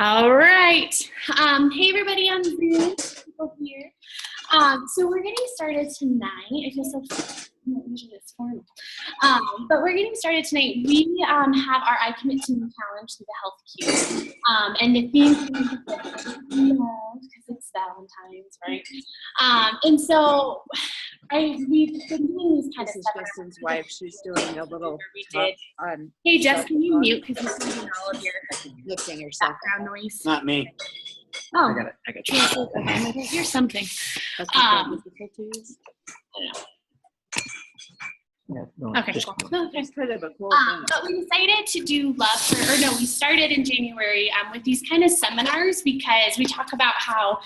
All right. Hey, everybody on Zoom. People here. So we're getting started tonight. I feel so usually it's formal. But we're getting started tonight. We have our I Commit to New challenge through the Health Cube. And the theme because it's Valentine's, right? And so we've been doing these kind this of is stuff. Justin's wife. She's doing a little We did. on Hey, Jess, can you mute because we're seeing all of your lifting yourself. background noise? Not me. Oh, I got it. okay. Here's something. That's not that difficult to use. I don't know. Yeah, no, Okay, just- cool. No, okay. It's kind of a cool thing. But we decided to do we started in January with these kind of seminars because we talk about how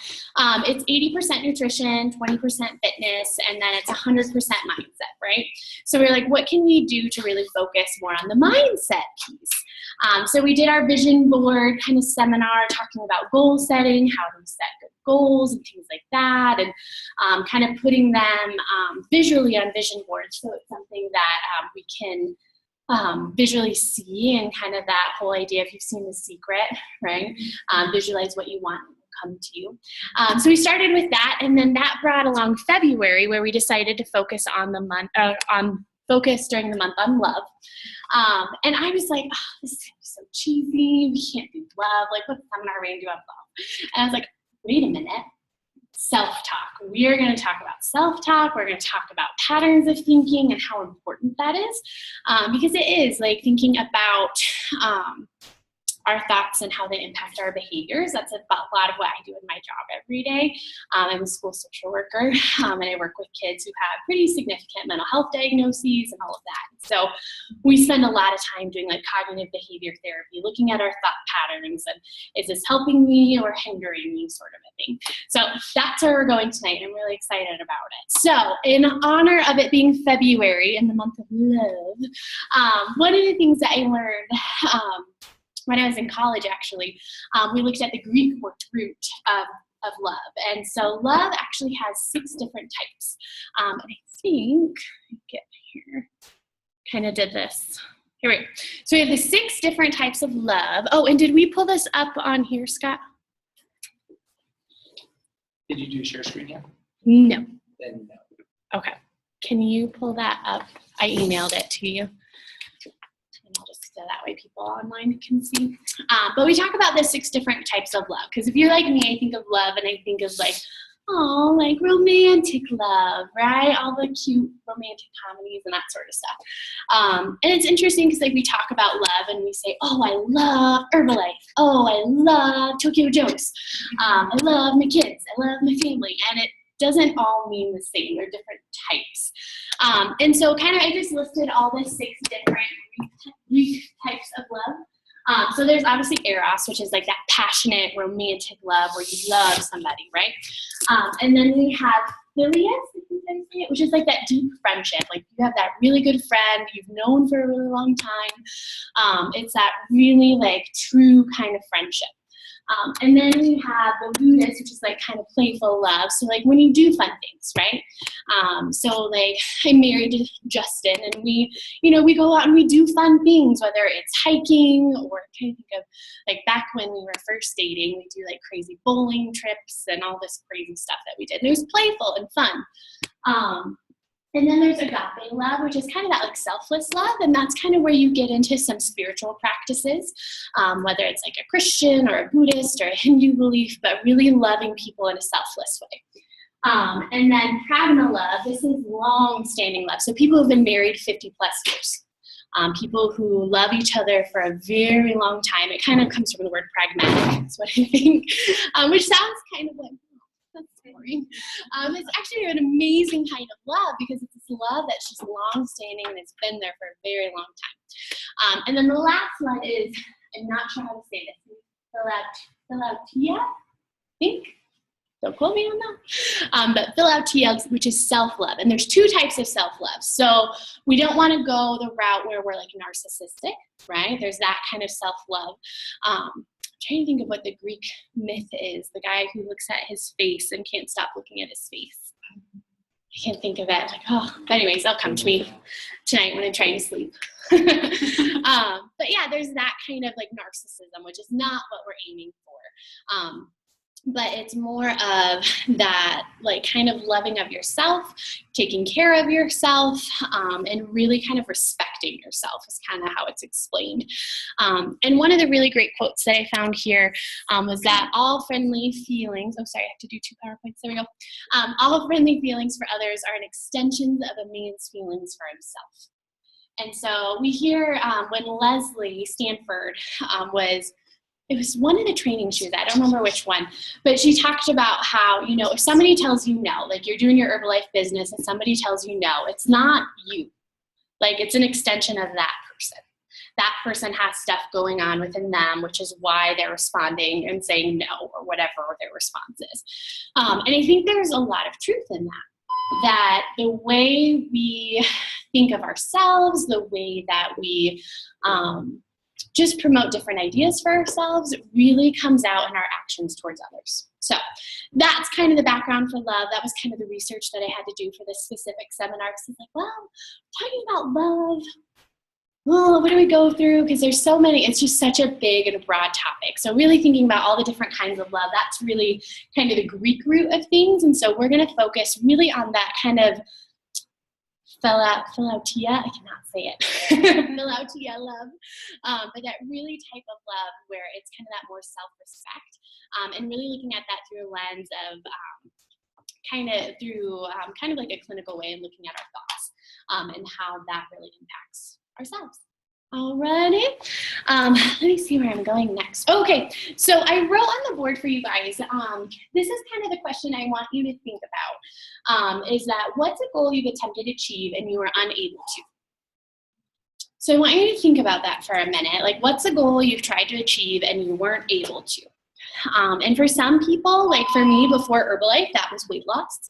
it's 80% nutrition, 20% fitness, and then it's 100% mindset, right? So we're like, what can we do to really focus more on the mindset piece? So we did our vision board kind of seminar talking about goal setting, how to set good goals and things like that, and kind of putting them visually on vision boards so it's something that we can visually see, and kind of that whole idea, if you've seen The Secret, right? Visualize what you want and it will come to you. So we started with that, and then that brought along February, where we decided to focus on the month focus during the month on love. And I was like, oh, this is gonna be so cheesy. We can't do love. Like, what seminar are we gonna do on love? And I was like, wait a minute. Self-talk. We are going to talk about self-talk. We're going to talk about patterns of thinking and how important that is, because it is like thinking about our thoughts and how they impact our behaviors. That's a lot of what I do in my job every day. I'm a school social worker, and I work with kids who have pretty significant mental health diagnoses and all of that. So we spend a lot of time doing like cognitive behavior therapy, looking at our thought patterns and is this helping me or hindering me, sort of a thing. So that's where we're going tonight. I'm really excited about it. So in honor of it being February and the month of love, one of the things that I learned when I was in college, actually, we looked at the Greek root of love. And so love actually has 6 different types. And I think, get here, kind of did this. Here we go. So we have the 6 different types of love. Oh, and did we pull this up on here, Scott? Did you do share screen yet? No. Then no. Okay. Can you pull that up? I emailed it to you. And I'll just so that way people online can see. But we talk about the 6 different types of love. Because if you're like me, I think of love and I think of like, oh, like romantic love, right? All the cute romantic comedies and that sort of stuff. And it's interesting because like we talk about love and we say, oh, I love Herbalife. Oh, I love Tokyo Jokes. I love my kids. I love my family. And it doesn't all mean the same. They're different types. And so kind of I just listed all the 6 different Greek types of love. So there's obviously eros, which is like that passionate, romantic love where you love somebody, right? And then we have philias, which is like that deep friendship. Like you have that really good friend you've known for a really long time. It's that really like true kind of friendship. And then we have the ludus, which is like kind of playful love. So like when you do fun things, right? So like I'm married to Justin and we go out and we do fun things, whether it's hiking or I kind of think of like back when we were first dating, we do like crazy bowling trips and all this crazy stuff that we did. And it was playful and fun. And then there's agape love, which is kind of that like selfless love, and that's kind of where you get into some spiritual practices, whether it's like a Christian or a Buddhist or a Hindu belief, but really loving people in a selfless way. And then pragna love, this is long-standing love. So people who've been married 50 plus years. People who love each other for a very long time. It kind of comes from the word pragmatic, that's what I think, which sounds kind of like, that's boring. It's actually an amazing kind of love because it's this love that's just long-standing and it's been there for a very long time. And then the last one is, I'm not sure how to say this, philautia, I think. Don't quote me on that. But philautia, which is self-love. And there's 2 types of self-love. So we don't want to go the route where we're like narcissistic, right? There's that kind of self-love. Trying to think of what the Greek myth is, the guy who looks at his face and can't stop looking at his face. I can't think of it. Like, oh, but anyways, they'll come to me tonight when I'm trying to sleep. But yeah, there's that kind of like narcissism, which is not what we're aiming for. But it's more of that like kind of loving of yourself, taking care of yourself, and really kind of respecting yourself is kind of how it's explained. And one of the really great quotes that I found here was that all friendly feelings, oh sorry, I have to do 2 PowerPoints, there we go. All friendly feelings for others are an extension of a man's feelings for himself. And so we hear when Leslie Stanford it was one of the training shoes, I don't remember which one, but she talked about how, you know, if somebody tells you no, like you're doing your Herbalife business and somebody tells you no, it's not you. Like it's an extension of that person. That person has stuff going on within them, which is why they're responding and saying no or whatever their response is. And I think there's a lot of truth in that the way we think of ourselves, the way that we just promote different ideas for ourselves really comes out in our actions towards others. So that's kind of the background for love. That was kind of the research that I had to do for this specific seminar. Because it's like, well, talking about love, well, what do we go through? Because there's so many, it's just such a big and a broad topic. So really thinking about all the different kinds of love, that's really kind of the Greek root of things. And so we're going to focus really on that kind of philautia, I cannot say it, philautia love, but that really type of love where it's kind of that more self-respect, and really looking at that through a lens of kind of like a clinical way and looking at our thoughts and how that really impacts ourselves. Alrighty, let me see where I'm going next. Okay, so I wrote on the board for you guys, this is kind of the question I want you to think about, is that what's a goal you've attempted to achieve and you were unable to? So I want you to think about that for a minute. Like what's a goal you've tried to achieve and you weren't able to? And for some people, like for me before Herbalife, that was weight loss.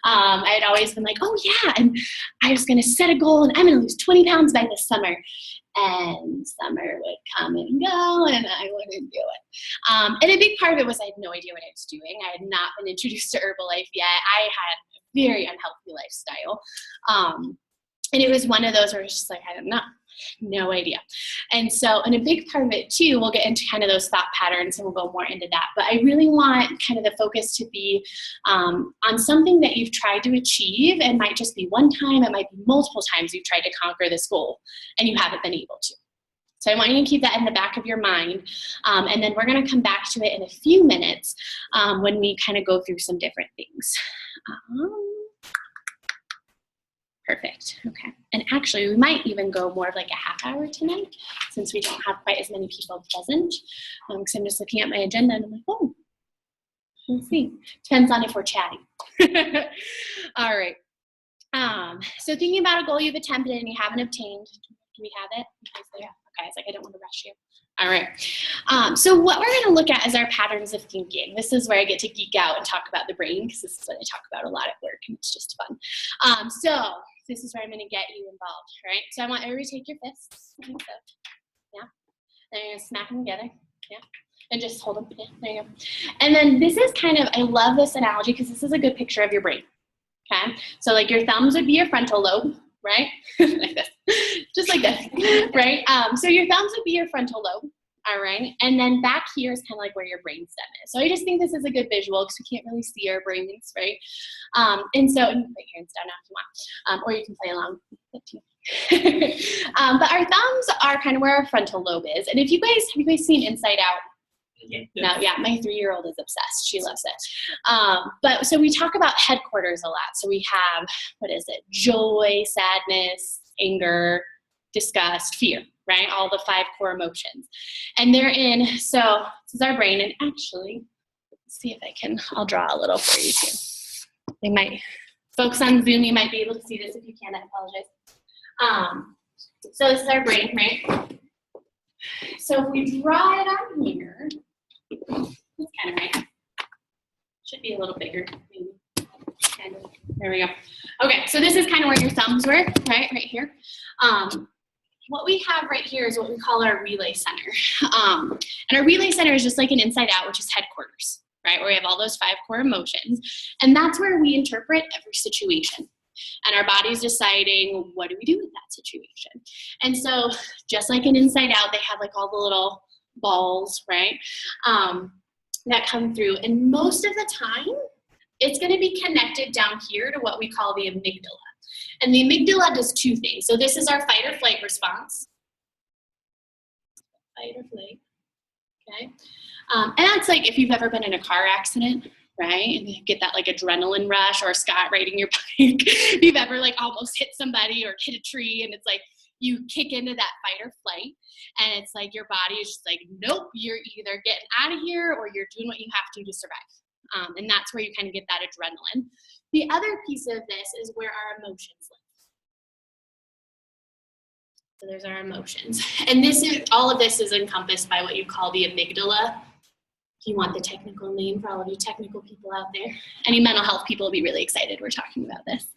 I had always been like, oh yeah, and I was going to set a goal and I'm going to lose 20 pounds by this summer. And summer would come and go and I wouldn't do it. And a big part of it was I had no idea what I was doing. I had not been introduced to Herbalife yet. I had a very unhealthy lifestyle. And it was one of those where it's just like, I don't know. No idea. And so, and a big part of it too, we'll get into kind of those thought patterns and we'll go more into that. But I really want kind of the focus to be on something that you've tried to achieve. It might just be one time, it might be multiple times you've tried to conquer this goal and you haven't been able to. So I want you to keep that in the back of your mind. And then we're going to come back to it in a few minutes when we kind of go through some different things. Perfect. Okay. And actually, we might even go more of like a half hour tonight since we don't have quite as many people present. Because I'm just looking at my agenda and I'm like, oh, let's see. Depends on if we're chatting. All right. So thinking about a goal you've attempted and you haven't obtained. Do we have it? Yeah. Okay. It's like I don't want to rush you. All right. So what we're going to look at is our patterns of thinking. This is where I get to geek out and talk about the brain because this is what I talk about a lot at work and it's just fun. So this is where I'm going to get you involved, right? So I want everybody to take your fists, like so. Yeah. Then you're going to smack them together, yeah. And just hold them, yeah, there you go. And then this is kind of, I love this analogy because this is a good picture of your brain, okay? So like your thumbs would be your frontal lobe, right? Like this, just like this, right? So your thumbs would be your frontal lobe. All right, and then back here is kind of like where your brainstem is. So I just think this is a good visual because we can't really see our brains, right? And so, and you can put your hands down now if you want, or you can play along with it too. But our thumbs are kind of where our frontal lobe is. And if you guys seen Inside Out? Yes. No, yeah, my 3-year-old is obsessed. She loves it. But so we talk about headquarters a lot. So we have, what is it? Joy, sadness, anger, disgust, fear, right? All the 5 core emotions. And they're in, so this is our brain. And actually, let's see if I'll draw a little for you too. They might, folks on Zoom, you might be able to see this. If you can't, I apologize. So this is our brain, right? So if we draw it on here, that's kind of right. Should be a little bigger, maybe. Kind of. There we go. Okay, so this is kind of where your thumbs were, right here. What we have right here is what we call our relay center. And our relay center is just like an Inside Out, which is headquarters. right? Where we have all those 5 core emotions. And that's where we interpret every situation. And our body's deciding, what do we do with that situation? And so just like in Inside Out, they have like all the little balls, right, that come through. And most of the time, it's going to be connected down here to what we call the amygdala. And the amygdala does 2 things. So this is our fight or flight response. Fight or flight. Okay. And that's like if you've ever been in a car accident, right? And you get that like adrenaline rush, or Scott riding your bike. If you've ever like almost hit somebody or hit a tree, and it's like you kick into that fight or flight, and it's like your body is just like, nope, you're either getting out of here or you're doing what you have to survive. And that's where you kind of get that adrenaline. The other piece of this is where our emotions live. So there's our emotions. And this is, all of this is encompassed by what you call the amygdala. If you want the technical name for all of you technical people out there. Any mental health people will be really excited we're talking about this.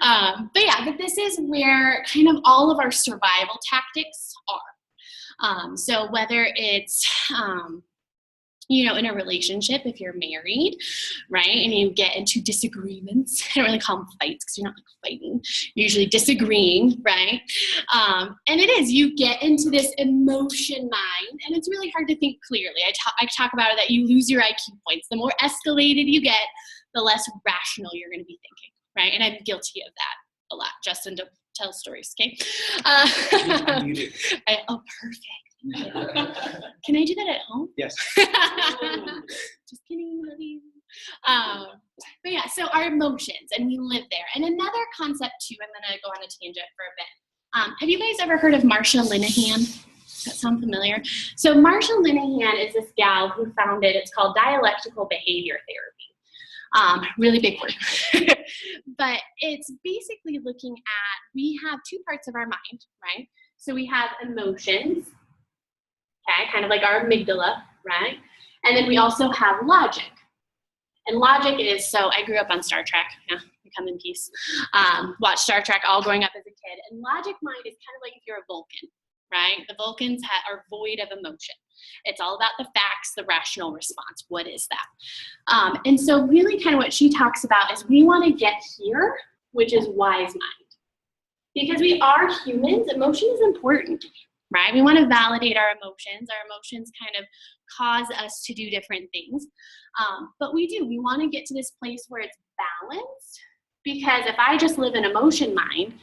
But this is where kind of all of our survival tactics are. So whether it's, in a relationship, if you're married, right, and you get into disagreements, I don't really call them fights because you're not like fighting, you're usually disagreeing, right? And it is, you get into this emotion mind, and it's really hard to think clearly. I talk about it that you lose your IQ points. The more escalated you get, the less rational you're going to be thinking, right? And I'm guilty of that a lot. Justin, don't tell stories, okay? You do. Oh, perfect. Can I do that at home? Yes. Just kidding, love you. But yeah, so our emotions, and we live there. And another concept too, I'm gonna go on a tangent for a bit. Have you guys ever heard of Marsha Linehan? Does that sound familiar? So Marsha Linehan is this gal who founded, it's called dialectical behavior therapy. Really big word. But it's basically looking at, we have 2 parts of our mind, right? So we have emotions, okay, kind of like our amygdala, right? And then we also have logic. And logic is, so I grew up on Star Trek, come in peace. Watched Star Trek all growing up as a kid. And logic mind is kind of like if you're a Vulcan, right? The Vulcans are void of emotion. It's all about the facts, the rational response. What is that? And so really kind of what she talks about is we want to get here, which is wise mind. Because we are humans, emotion is important, right? We want to validate our emotions. Our emotions kind of cause us to do different things. But we want to get to this place where it's balanced, because if I just live in emotion mind,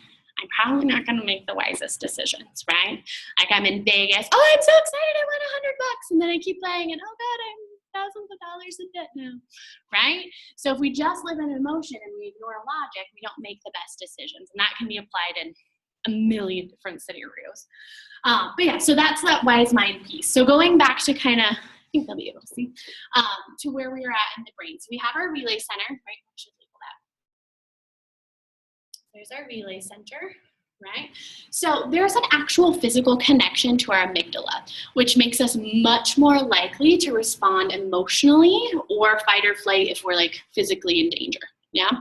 I'm probably not going to make the wisest decisions, right? Like I'm in Vegas, oh, I'm so excited, I won $100, and then I keep playing, and oh God, I'm thousands of dollars in debt now, right? So if we just live in emotion and we ignore logic, we don't make the best decisions, and that can be applied in a million different scenarios. But yeah, so that's that wise mind piece. So going back to kind of, I think they'll be able to see, to where we are at in the brain. So we have our relay center, right? We should label that. There's our relay center, right? So there's an actual physical connection to our amygdala, which makes us much more likely to respond emotionally or fight or flight if we're like physically in danger, yeah?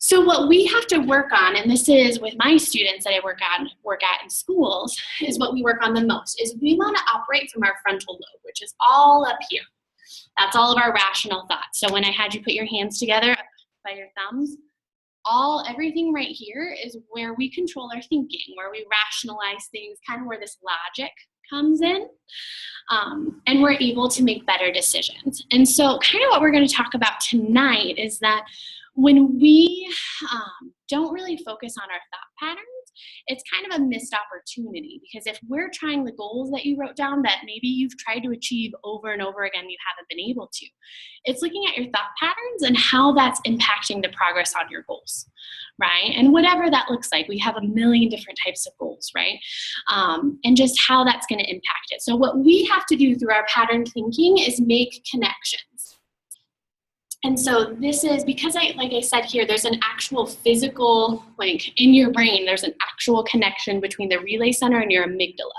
So what we have to work on, and this is with my students that I work at in schools, is what we work on the most, is we want to operate from our frontal lobe, which is all up here. That's all of our rational thoughts. So when I had you put your hands together by your thumbs, everything right here is where we control our thinking, where we rationalize things, kind of where this logic comes in, and we're able to make better decisions. And so kind of what we're going to talk about tonight is that when we don't really focus on our thought patterns, it's kind of a missed opportunity, because if we're trying the goals that you wrote down that maybe you've tried to achieve over and over again, you haven't been able to, it's looking at your thought patterns and how that's impacting the progress on your goals, right? And whatever that looks like, we have a million different types of goals, right? And just how that's going to impact it. So what we have to do through our pattern thinking is make connections. And so this is, because like I said here, there's an actual physical, like in your brain, there's an actual connection between the relay center and your amygdala,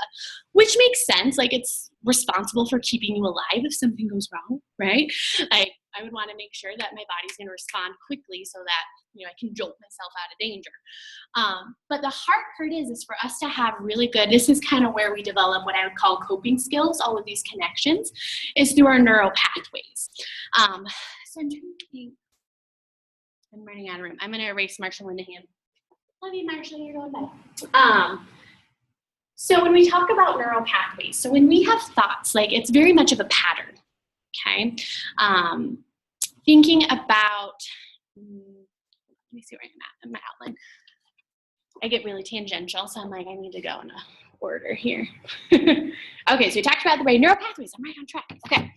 which makes sense. Like it's responsible for keeping you alive if something goes wrong, right? Like I would want to make sure that my body's going to respond quickly so that, I can jolt myself out of danger. But the hard part is for us to have really good, this is kind of where we develop what I would call coping skills, all of these connections, is through our neural pathways. So I'm trying to think. I'm running out of room. I'm going to erase Marshall Linehan. Love you, Marshall. You're going bye. So when we talk about neural pathways, so when we have thoughts, like it's very much of a pattern, okay? Thinking about, let me see where I'm at in my outline. I get really tangential, so I'm like, I need to go in a order here. Okay, so we talked about the brain. Neural pathways, I'm right on track. Okay.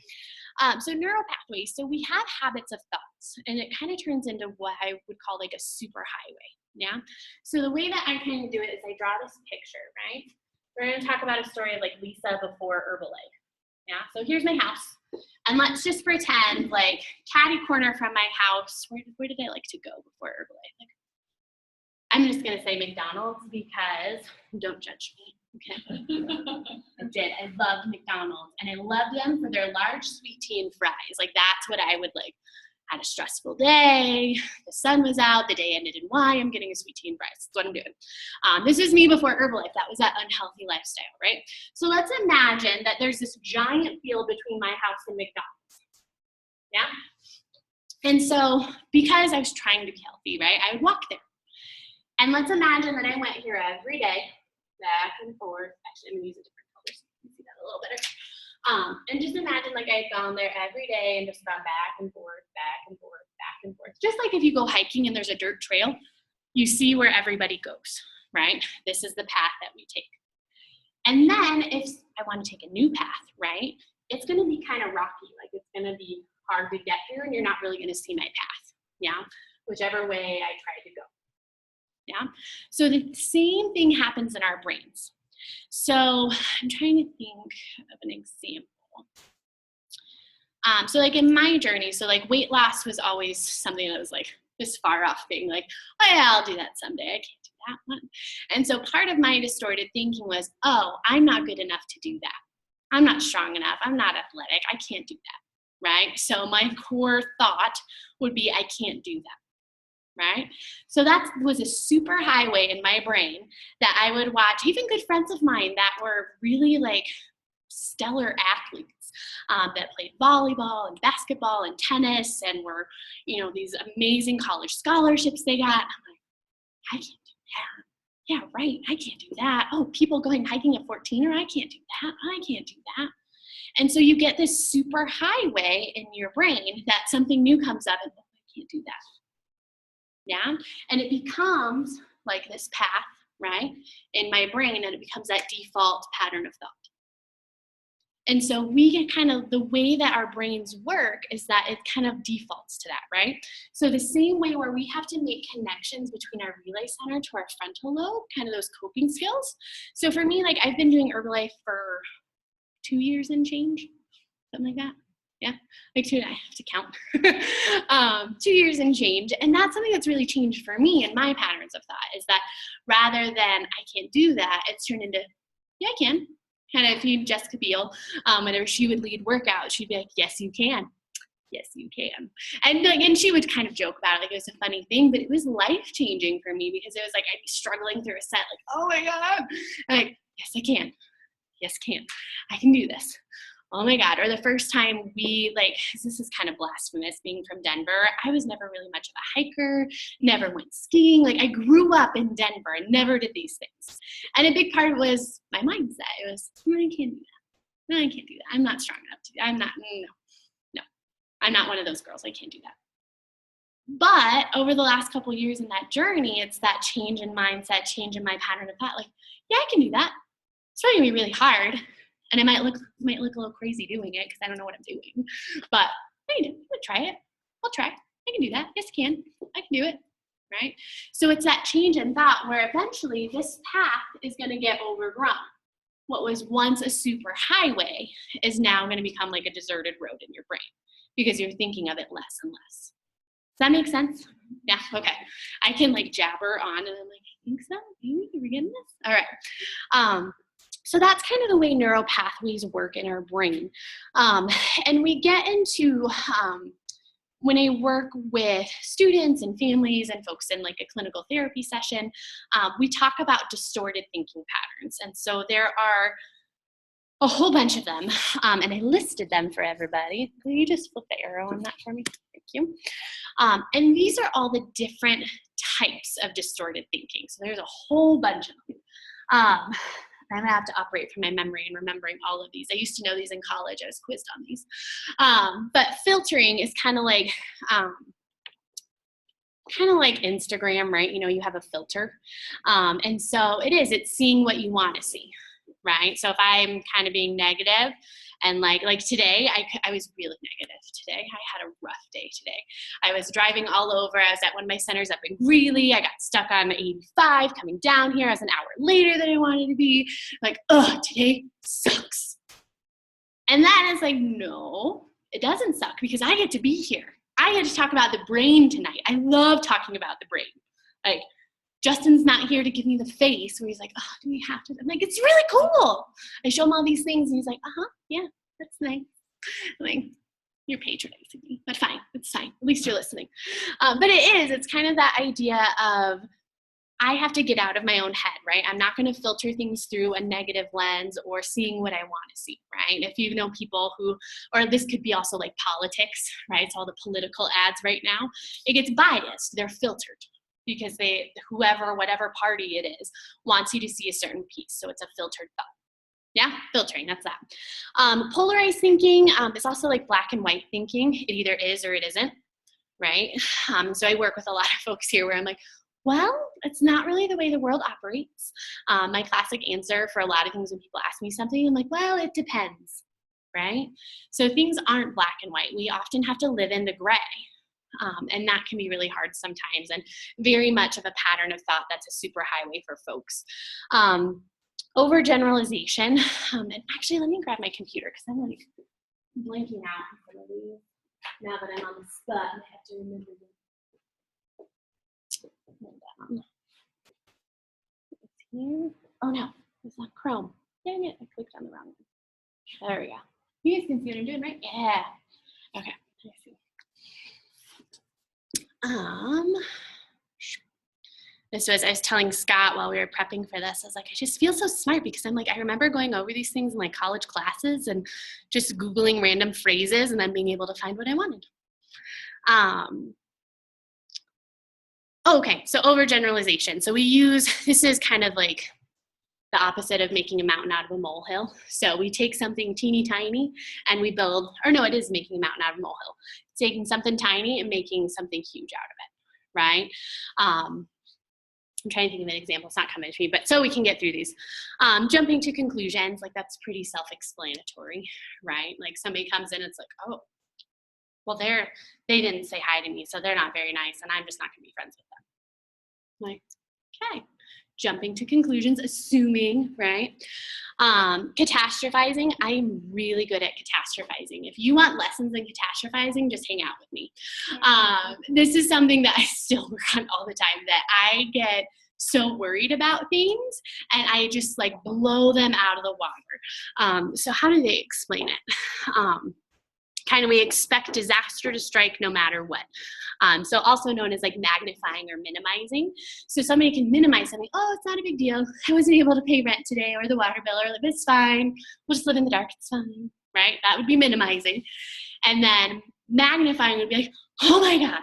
So neural pathways, so we have habits of thoughts, and it kind of turns into what I would call like a superhighway, yeah? So the way that I kind of do it is I draw this picture, right? We're going to talk about a story of like Lissa before Herbalife, yeah? So here's my house, and let's just pretend like catty corner from my house, where did I like to go before Herbalife? Like, I'm just going to say McDonald's because, don't judge me. Okay. I did. I loved McDonald's, and I loved them for their large sweet tea and fries. Like that's what I would like. Had a stressful day. The sun was out. The day ended in Y. I'm getting a sweet tea and fries. That's what I'm doing. This is me before Herbalife. That was that unhealthy lifestyle, right? So let's imagine that there's this giant field between my house and McDonald's. Yeah. And so because I was trying to be healthy, right, I would walk there. And let's imagine that I went here every day, back and forth. Actually, I'm gonna use a different color so you can see that a little better. And just imagine like I had gone there every day and just gone back and forth, back and forth, back and forth. Just like if you go hiking and there's a dirt trail, you see where everybody goes, right? This is the path that we take. And then if I want to take a new path, right, it's gonna be kind of rocky. Like it's gonna be hard to get here and you're not really gonna see my path, yeah? Whichever way I try to go. Yeah. So the same thing happens in our brains. So I'm trying to think of an example. So like in my journey, so like weight loss was always something that was like this far off thing, like, oh yeah, I'll do that someday. I can't do that one. And so part of my distorted thinking was, oh, I'm not good enough to do that. I'm not strong enough. I'm not athletic. I can't do that. Right. So my core thought would be, I can't do that. Right? So that was a super highway in my brain that I would watch, even good friends of mine that were really like stellar athletes that played volleyball and basketball and tennis and were, these amazing college scholarships they got. I'm like, I can't do that. Yeah, right. I can't do that. Oh, people going hiking at 14, or I can't do that. I can't do that. And so you get this super highway in your brain that something new comes up and I can't do that. Yeah, and it becomes like this path, right, in my brain, and it becomes that default pattern of thought. And so we get kind of, the way that our brains work is that it kind of defaults to that, right? So the same way where we have to make connections between our relay center to our frontal lobe, kind of those coping skills. So for me, like I've been doing Herbalife for 2 years and change, something like that. Yeah, like 2, I have to count. 2 years and change. And that's something that's really changed for me and my patterns of thought is that rather than I can't do that, it's turned into, yeah, I can. Kind of if you Jessica Biel, whenever she would lead workouts, she'd be like, yes, you can. Yes, you can. And she would kind of joke about it, like it was a funny thing, but it was life-changing for me because it was like I'd be struggling through a set, like, oh my God. I'm like, yes, I can. Yes, can. I can do this. Oh my God. Or the first time this is kind of blasphemous being from Denver. I was never really much of a hiker, never went skiing. Like I grew up in Denver and never did these things. And a big part of it was my mindset. It was, I can't do that. No, I can't do that. I'm not strong enough to do that. No. I'm not one of those girls. I can't do that. But over the last couple of years in that journey, it's that change in mindset, change in my pattern of thought. Like, yeah, I can do that. It's probably gonna be really hard. And I might look a little crazy doing it because I don't know what I'm doing. But I'm gonna try it. I'll try. I can do that. Yes, I can. I can do it. Right? So it's that change in thought where eventually this path is going to get overgrown. What was once a super highway is now going to become like a deserted road in your brain because you're thinking of it less and less. Does that make sense? Yeah, okay. I can like jabber on and I'm like, I think so. Maybe we're getting this? All right. So that's kind of the way neural pathways work in our brain. And we get into when I work with students and families and folks in like a clinical therapy session, we talk about distorted thinking patterns. And so there are a whole bunch of them, and I listed them for everybody. Will you just flip the arrow on that for me? Thank you. And these are all the different types of distorted thinking. So there's a whole bunch of them. I'm gonna have to operate from my memory and remembering all of these. I used to know these in college. I was quizzed on these. But filtering is kind of like Instagram, right? You know, you have a filter. And so it's seeing what you want to see, right? So if I'm kind of being negative and like today, I was really negative today. I had a rough day today. I was driving all over. I was at one of my centers up in Greeley. I got stuck on 85 coming down here. I was an hour later than I wanted to be. Like, today sucks. And then it's like, no, it doesn't suck because I get to be here. I get to talk about the brain tonight. I love talking about the brain. Like, Justin's not here to give me the face where he's like, oh, do we have to? I'm like, it's really cool. I show him all these things and he's like, yeah, that's nice. I'm like, you're patronizing me, but fine, it's fine. At least you're listening. But it's kind of that idea of I have to get out of my own head, right? I'm not going to filter things through a negative lens or seeing what I want to see, right? If you know people who, or this could be also like politics, right? It's all the political ads right now. It gets biased. They're filtered because whatever party it is, wants you to see a certain piece. So it's a filtered thought. Yeah, filtering, that's that. Polarized thinking is also like black and white thinking. It either is or it isn't, right? So I work with a lot of folks here where I'm like, well, it's not really the way the world operates. My classic answer for a lot of things when people ask me something, I'm like, well, it depends, right? So things aren't black and white. We often have to live in the gray. And that can be really hard sometimes and very much of a pattern of thought that's a super highway for folks. Overgeneralization, and actually let me grab my computer because I'm like blanking out on some of these now that I'm on the spot and I have to remember them. It's here. Oh no, it's not Chrome. Dang it, I clicked on the wrong one. There we go. You guys can see what I'm doing, right? Yeah. Okay, I see. This was, I was telling Scott while we were prepping for this, I was like, I just feel so smart because I'm like, I remember going over these things in like college classes and just Googling random phrases and then being able to find what I wanted. Okay, so overgeneralization. So this is kind of like the opposite of making a mountain out of a molehill. So we take something teeny tiny and we build, or no, it is making a mountain out of a molehill. It's taking something tiny and making something huge out of it, right? I'm trying to think of an example. It's not coming to me, but so we can get through these. Jumping to conclusions, like that's pretty self-explanatory, right? Like somebody comes in and it's like, oh, well, they didn't say hi to me, so they're not very nice, and I'm just not gonna be friends with them. Like, okay. Jumping to conclusions, assuming, right? Catastrophizing, I'm really good at catastrophizing. If you want lessons in catastrophizing, just hang out with me. This is something that I still work on all the time, that I get so worried about things and I just like blow them out of the water. So how do they explain it? Kind of we expect disaster to strike no matter what. So also known as like magnifying or minimizing. So somebody can minimize something. Oh, it's not a big deal. I wasn't able to pay rent today or the water bill, or like, it's fine. We'll just live in the dark. It's fine, right? That would be minimizing. And then magnifying would be like, oh my God,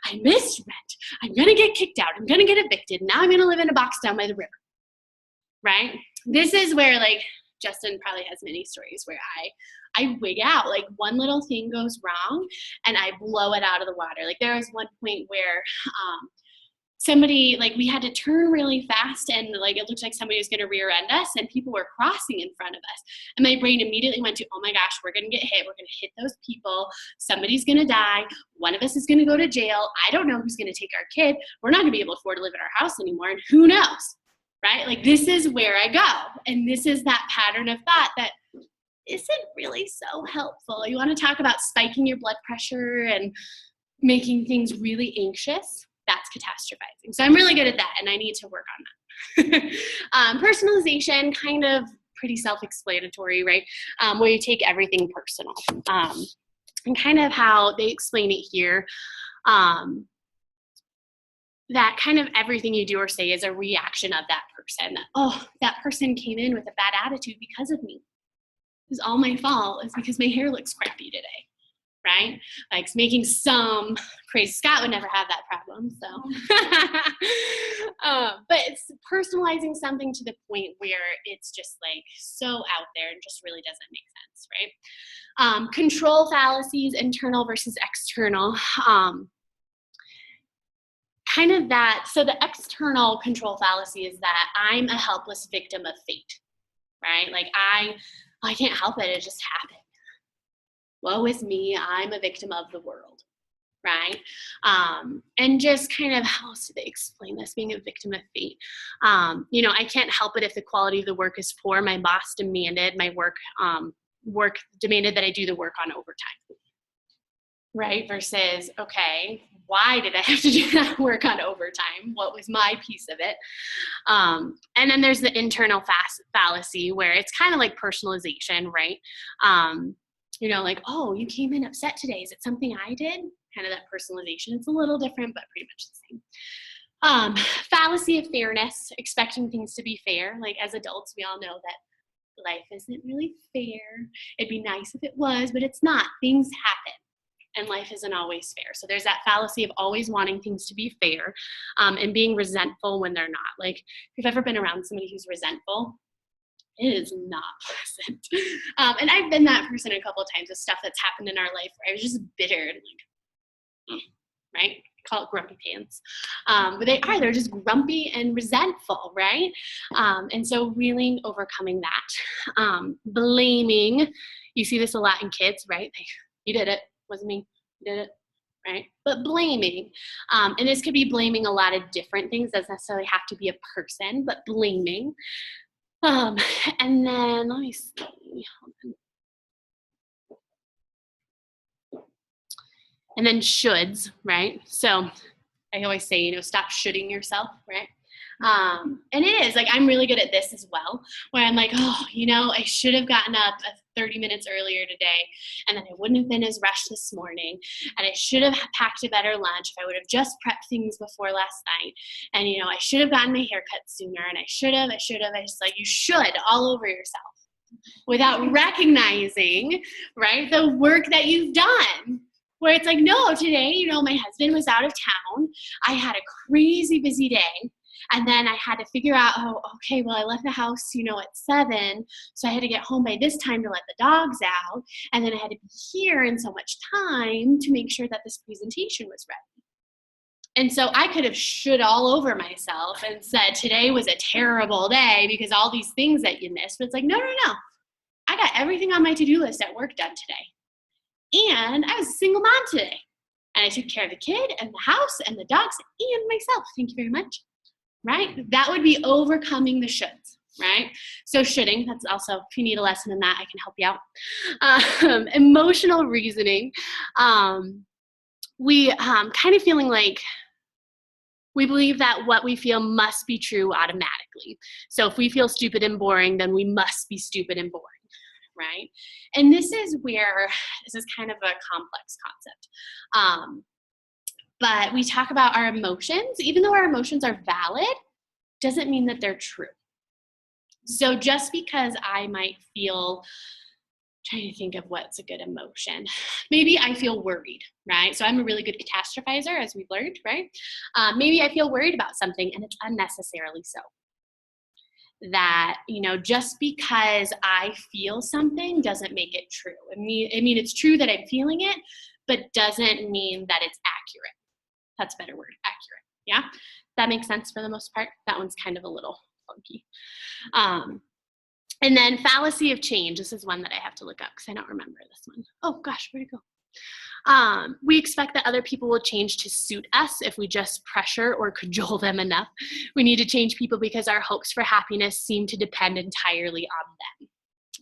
I missed rent. I'm going to get kicked out. I'm going to get evicted. Now I'm going to live in a box down by the river, right? This is where like Justin probably has many stories where I wig out, like one little thing goes wrong and I blow it out of the water. Like there was one point where somebody, like we had to turn really fast and like it looked like somebody was gonna rear end us and people were crossing in front of us. And my brain immediately went to, oh my gosh, we're gonna get hit. We're gonna hit those people. Somebody's gonna die. One of us is gonna go to jail. I don't know who's gonna take our kid. We're not gonna be able to afford to live in our house anymore. And who knows, right? Like this is where I go. And this is that pattern of thought that isn't really so helpful. You want to talk about spiking your blood pressure and making things really anxious? That's catastrophizing. So I'm really good at that, and I need to work on that. Personalization, kind of pretty self-explanatory, right? Where you take everything personal. And kind of how they explain it here, that kind of everything you do or say is a reaction of that person. That, oh, that person came in with a bad attitude because of me. It's all my fault. It's because my hair looks crappy today, right? Like making some crazy. Scott would never have that problem. So, but it's personalizing something to the point where it's just like so out there and just really doesn't make sense, right? Control fallacies, internal versus external. Kind of that, so the external control fallacy is that I'm a helpless victim of fate, right? Like I can't help it, it just happened. Woe is me, I'm a victim of the world, right? And just kind of, how else do they explain this, being a victim of fate? I can't help it if the quality of the work is poor. My boss demanded my work demanded that I do the work on overtime, right? Versus, okay, why did I have to do that work on overtime? What was my piece of it? And then there's the internal fallacy where it's kind of like personalization, right? Like, oh, you came in upset today. Is it something I did? Kind of that personalization. It's a little different, but pretty much the same. Fallacy of fairness, expecting things to be fair. Like as adults, we all know that life isn't really fair. It'd be nice if it was, but it's not. Things happen. And life isn't always fair. So there's that fallacy of always wanting things to be fair, and being resentful when they're not. Like if you've ever been around somebody who's resentful, it is not pleasant. And I've been that person a couple of times with stuff that's happened in our life where I was just bitter and like, right? Call it grumpy pants. But they're just grumpy and resentful, right? And so really overcoming that. Blaming, you see this a lot in kids, right? Like, you did it. Wasn't me, did it, right? But blaming, and this could be blaming a lot of different things. Doesn't necessarily have to be a person, but blaming. And then let me see. And then shoulds, right? So I always say, stop shoulding yourself, right? And it is like, I'm really good at this as well, where I'm like, oh, I should have gotten up 30 minutes earlier today, and then I wouldn't have been as rushed this morning, and I should have packed a better lunch if I would have just prepped things before last night, and I should have gotten my hair cut sooner, and I should have, I just like, you should all over yourself without recognizing, right, the work that you've done. Where it's like, no, today, my husband was out of town, I had a crazy busy day. And then I had to figure out, oh, okay, well, I left the house, at 7, so I had to get home by this time to let the dogs out. And then I had to be here in so much time to make sure that this presentation was ready. And so I could have should all over myself and said, today was a terrible day because all these things that you missed. But it's like, no. I got everything on my to-do list at work done today. And I was a single mom today. And I took care of the kid and the house and the dogs and myself. Thank you very much. Right? That would be overcoming the shoulds, right? So shoulding, that's also, if you need a lesson in that, I can help you out. Emotional reasoning, we kind of feeling like we believe that what we feel must be true automatically. So if we feel stupid and boring, then we must be stupid and boring, right? And this is kind of a complex concept. But we talk about our emotions. Even though our emotions are valid, doesn't mean that they're true. So just because I might feel, trying to think of what's a good emotion. Maybe I feel worried, right? So I'm a really good catastrophizer, as we've learned, right? Maybe I feel worried about something and it's unnecessarily so. That, just because I feel something doesn't make it true. I mean, it's true that I'm feeling it, but doesn't mean that it's accurate. That's a better word, accurate. Yeah? That makes sense for the most part. That one's kind of a little funky. And then fallacy of change. This is one that I have to look up because I don't remember this one. Oh gosh, where'd it go? We expect that other people will change to suit us if we just pressure or cajole them enough. We need to change people because our hopes for happiness seem to depend entirely on them.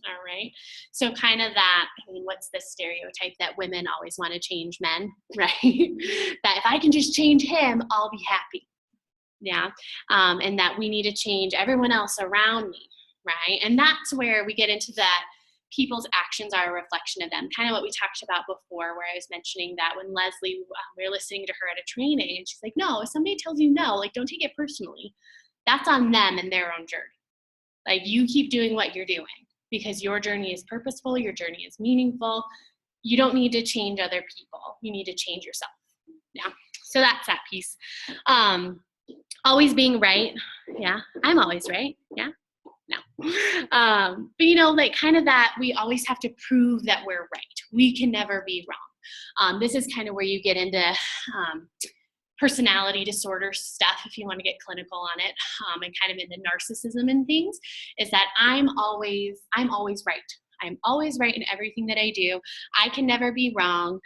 All right. So kind of that, what's the stereotype that women always want to change men, right? That if I can just change him, I'll be happy. Yeah. And that we need to change everyone else around me, right? And that's where we get into that people's actions are a reflection of them. Kind of what we talked about before, where I was mentioning that when Leslie, we were listening to her at a training, and she's like, no, if somebody tells you no, like, don't take it personally. That's on them and their own journey. Like, you keep doing what you're doing because your journey is purposeful, your journey is meaningful. You don't need to change other people. You need to change yourself. Yeah. So that's that piece. Always being right. Yeah. I'm always right. Yeah. No. But you know, like kind of that we always have to prove that we're right. We can never be wrong. This is kind of where you get into personality disorder stuff, if you want to get clinical on it, and kind of into narcissism and things, is that I'm always right. I'm always right in everything that I do. I can never be wrong.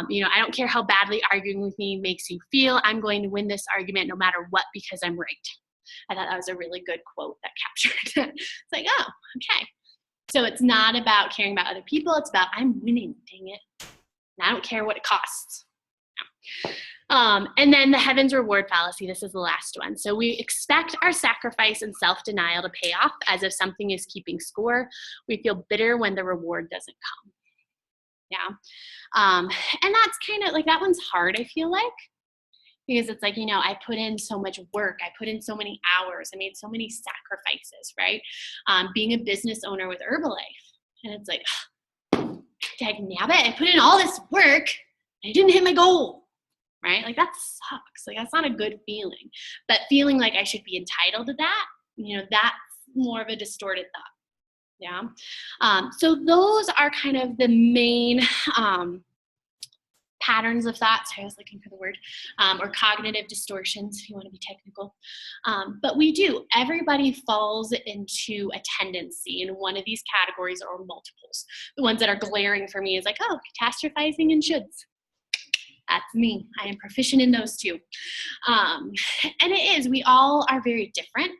You know, I don't care how badly arguing with me makes you feel. I'm going to win this argument no matter what because I'm right. I thought that was a really good quote that captured it. It's like, oh, okay. So it's not about caring about other people. It's about I'm winning, dang it. And I don't care what it costs. No. And then the heaven's reward fallacy. This is the last one. So we expect our sacrifice and self-denial to pay off as if something is keeping score. We feel bitter when the reward doesn't come. Yeah. And that's kind of like, that one's hard, I feel like. Because it's like, you know, I put in so much work. I put in so many hours. I made so many sacrifices, right? Being a business owner with Herbalife. And it's like, dagnabbit, I put in all this work. And I didn't hit my goal, right? Like that sucks. Like that's not a good feeling. But feeling like I should be entitled to that, you know, that's more of a distorted thought. Yeah. So those are kind of the main patterns of thought. So I was looking for the word, or cognitive distortions, if you want to be technical. But everybody falls into a tendency in one of these categories or multiples. The ones that are glaring for me is like, oh, catastrophizing and shoulds. That's me. I am proficient in those too. And it is, we all are very different.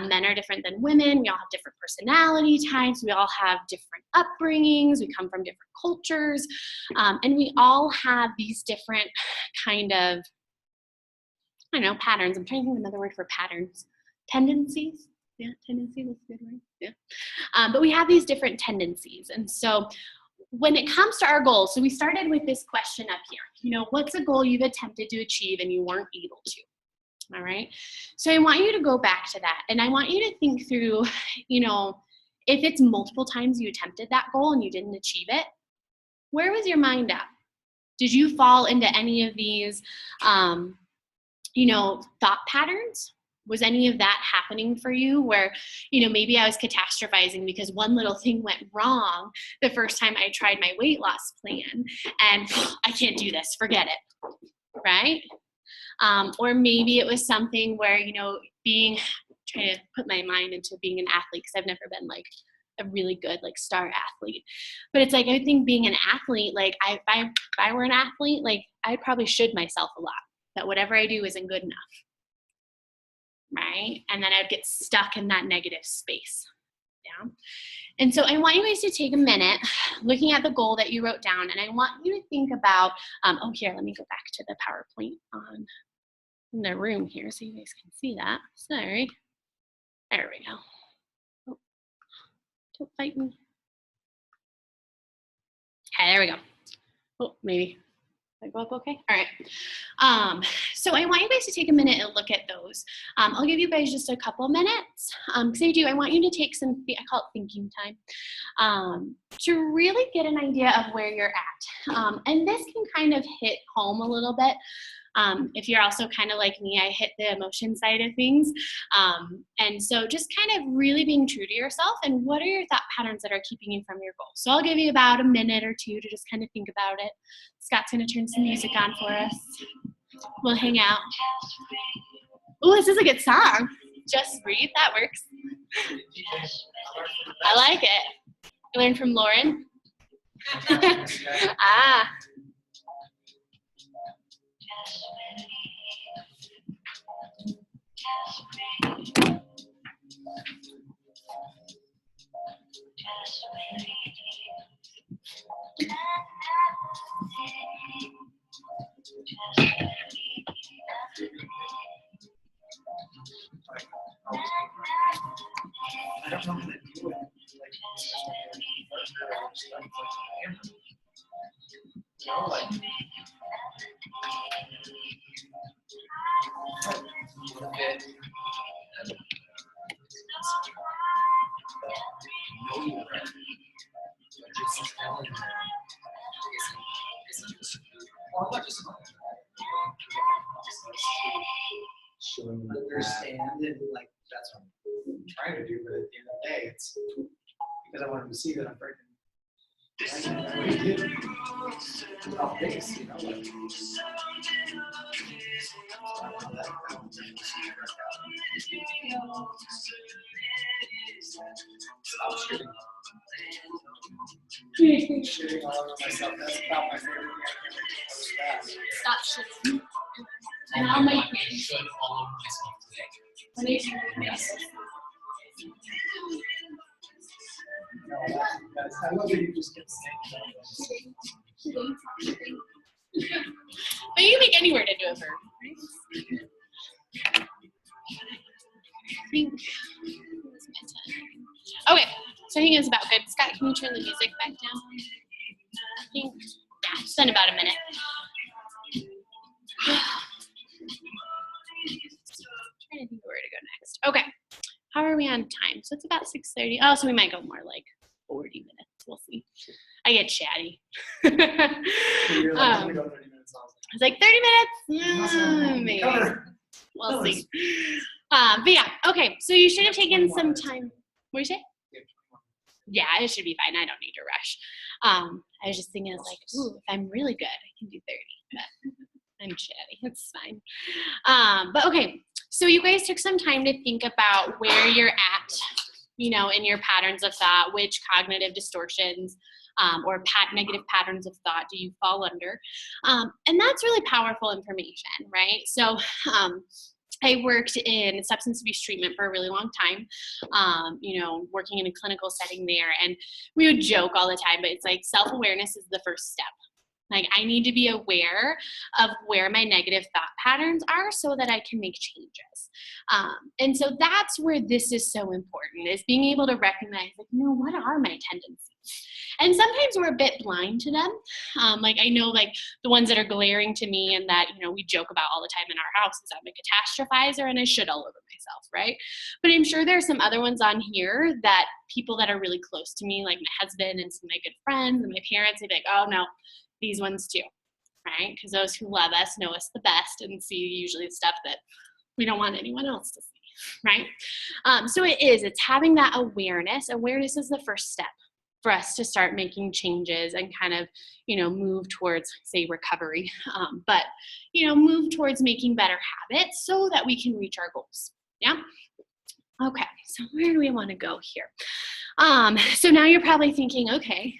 Men are different than women. We all have different personality types. We all have different upbringings. We come from different cultures. And we all have these different kind of, I don't know, patterns. I'm trying to think of another word for patterns. Tendencies. Yeah, tendency, that's a good word. Yeah. But we have these different tendencies. And so when it comes to our goals, so we started with this question up here, you know, what's a goal you've attempted to achieve and you weren't able to? All right. So I want you to go back to that. And I want you to think through, you know, if it's multiple times you attempted that goal and you didn't achieve it, where was your mind at? Did you fall into any of these, you know, thought patterns? Was any of that happening for you where, you know, maybe I was catastrophizing because one little thing went wrong the first time I tried my weight loss plan and I can't do this, forget it, right? Or maybe it was something where, you know, trying to put my mind into being an athlete because I've never been like a really good like star athlete. But it's like, I think being an athlete, like if I were an athlete, like I probably should myself a lot, that whatever I do isn't good enough. Right? And then I'd get stuck in that negative space. Yeah. And so I want you guys to take a minute looking at the goal that you wrote down. And I want you to think about, here, let me go back to the PowerPoint in the room here so you guys can see that. Sorry. There we go. Oh, don't fight me. Okay, there we go. Oh, maybe. Did I go up okay? All right. So I want you guys to take a minute and look at those. I'll give you guys just a couple minutes. Because I want you to take some, I call it thinking time, to really get an idea of where you're at. And this can kind of hit home a little bit. If you're also kind of like me, I hit the emotion side of things. And so just kind of really being true to yourself and what are your thought patterns that are keeping you from your goal. So I'll give you about a minute or two to just kind of think about it. Scott's going to turn some music on for us. We'll hang out. Oh, this is a good song. Just Breathe, that works. I like it. I learned from Lauren. Ah. I don't know how to do it. You know, like fit and know you're right. But just telling them isn't just or not just showing them understand and like that's what I'm trying to do, but at the end of the day it's because I want them to see that I'm freaking I really did without this, you know, like stop shitting all over myself. That's about my favorite thing. Stop shitting. And all my I should all over myself today. When I love that you just kept saying that. but you can make any word into a verb, right? I think. Okay, so I think it's about good. Scott, can you turn the music back down? I think, yeah, just in about a minute. Trying to think of where to go next. Okay, how are we on time? So it's about 6:30. Oh, so we might go more like 40 minutes. We'll see. I get chatty. So you're like, I'm gonna go 30 minutes. I was like 30 minutes? Maybe. We'll see. But yeah, okay. So you should have taken some time. What did you say? Yeah, it should be fine. I don't need to rush. I was just thinking, I was like, ooh, if I'm really good, I can do 30. But I'm chatty. It's fine. But okay. So you guys took some time to think about where you're at, you know, in your patterns of thought, which cognitive distortions or negative patterns of thought do you fall under? And that's really powerful information, right? So I worked in substance abuse treatment for a really long time, you know, working in a clinical setting there. And we would joke all the time, but it's like self-awareness is the first step. Like I need to be aware of where my negative thought patterns are so that I can make changes. And so that's where this is so important, is being able to recognize, like, you know, what are my tendencies? And sometimes we're a bit blind to them. Like I know like the ones that are glaring to me and that, you know, we joke about all the time in our house is I'm a catastrophizer and I shit all over myself, right? But I'm sure there are some other ones on here that people that are really close to me, like my husband and some of my good friends and my parents, they'd be like, oh no, these ones too, right? Because those who love us know us the best and see usually the stuff that we don't want anyone else to see, right? So it's having that awareness. Awareness is the first step for us to start making changes and kind of, you know, move towards, say, recovery, but, you know, move towards making better habits so that we can reach our goals, yeah? Okay, so where do we want to go here? So now you're probably thinking, okay,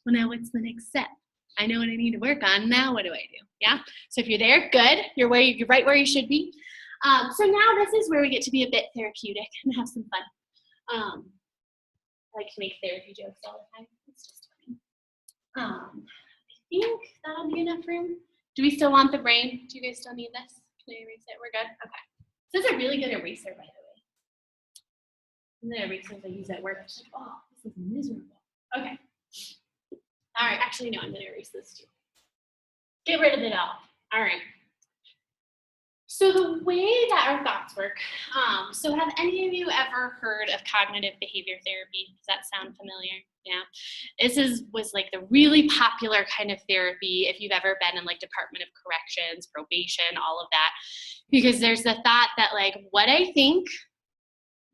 well now what's the next step? I know what I need to work on. Now what do I do? Yeah. So if you're there, good. You're right where you should be. So now this is where we get to be a bit therapeutic and have some fun. I like to make therapy jokes all the time. It's just funny. I think that'll be enough room. Do we still want the brain? Do you guys still need this? Can I erase it? We're good? Okay. This is a really good eraser, by the way. And the erasers I use at work, I'm like, oh, this is miserable. Okay. All right, actually, no, I'm going to erase this too. Get rid of it all. All right. So the way that our thoughts work, so have any of you ever heard of cognitive behavior therapy? Does that sound familiar? Yeah. This was like the really popular kind of therapy if you've ever been in like Department of Corrections, probation, all of that. Because there's the thought that like what I think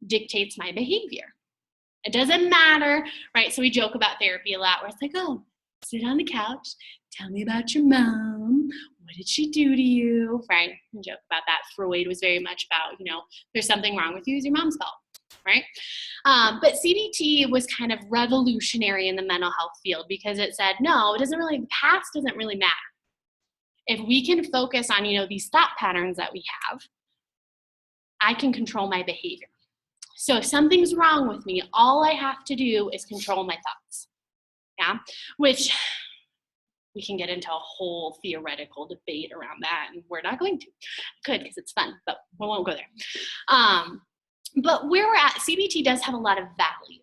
dictates my behavior. It doesn't matter, right? So we joke about therapy a lot where it's like, oh, sit on the couch, tell me about your mom. What did she do to you, right? We joke about that. Freud was very much about, you know, there's something wrong with you, it's your mom's fault, right? But CBT was kind of revolutionary in the mental health field because it said, no, it doesn't really, the past doesn't really matter. If we can focus on, you know, these thought patterns that we have, I can control my behavior. So if something's wrong with me, all I have to do is control my thoughts, yeah? Which we can get into a whole theoretical debate around that, and we're not going to. Good, because it's fun, but we won't go there. But where we're at, CBT does have a lot of value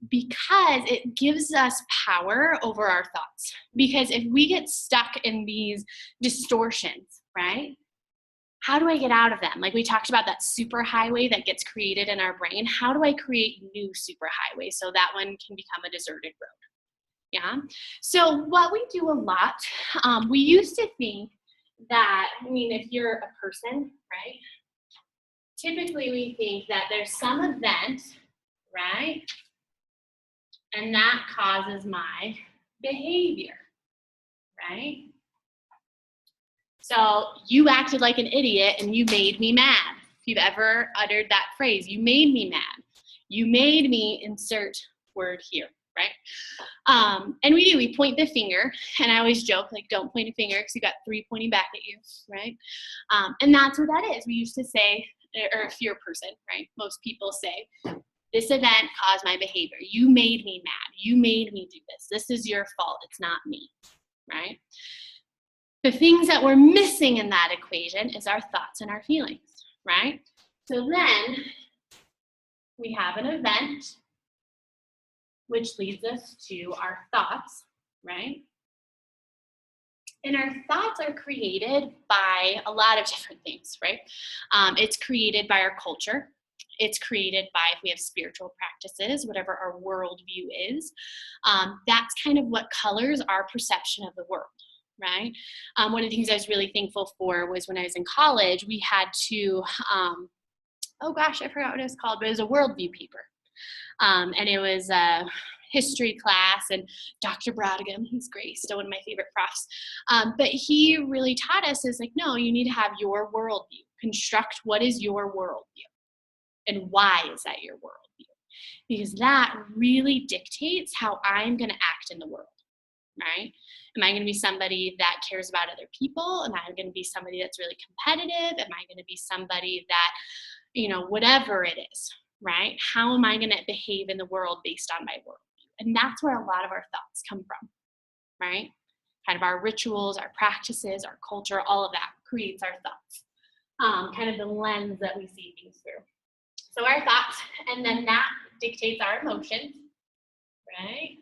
because it gives us power over our thoughts. Because if we get stuck in these distortions, right? How do I get out of them? Like we talked about that super highway that gets created in our brain. How do I create new super highways so that one can become a deserted road? Yeah. So what we do a lot, we used to think that, I mean, if you're a person, right? Typically we think that there's some event, right? And that causes my behavior, right? So you acted like an idiot and you made me mad. If you've ever uttered that phrase, you made me mad. You made me insert word here, right? And we point the finger, and I always joke, like, don't point a finger because you got 3 pointing back at you, right? And that's what that is. We used to say, or if you're a person, right? Most people say, this event caused my behavior. You made me mad. You made me do this. This is your fault. It's not me, right? The things that we're missing in that equation is our thoughts and our feelings, right? So then we have an event, which leads us to our thoughts, right? And our thoughts are created by a lot of different things, right? It's created by our culture. It's created by, if we have spiritual practices, whatever our worldview is. That's kind of what colors our perception of the world, right? One of the things I was really thankful for was when I was in college, we had to, oh gosh, I forgot what it was called, but it was a worldview paper. And it was a history class, and Dr. Brodigan, he's great, still one of my favorite profs. But he really taught us is like, no, you need to have your worldview. Construct what is your worldview and why is that your worldview? Because that really dictates how I'm going to act in the world, right? Am I going to be somebody that cares about other people? Am I going to be somebody that's really competitive? Am I going to be somebody that, you know, whatever it is, right? How am I going to behave in the world based on my worldview? And that's where a lot of our thoughts come from, right? Kind of our rituals, our practices, our culture, all of that creates our thoughts, kind of the lens that we see things through. So our thoughts, and then that dictates our emotions, right?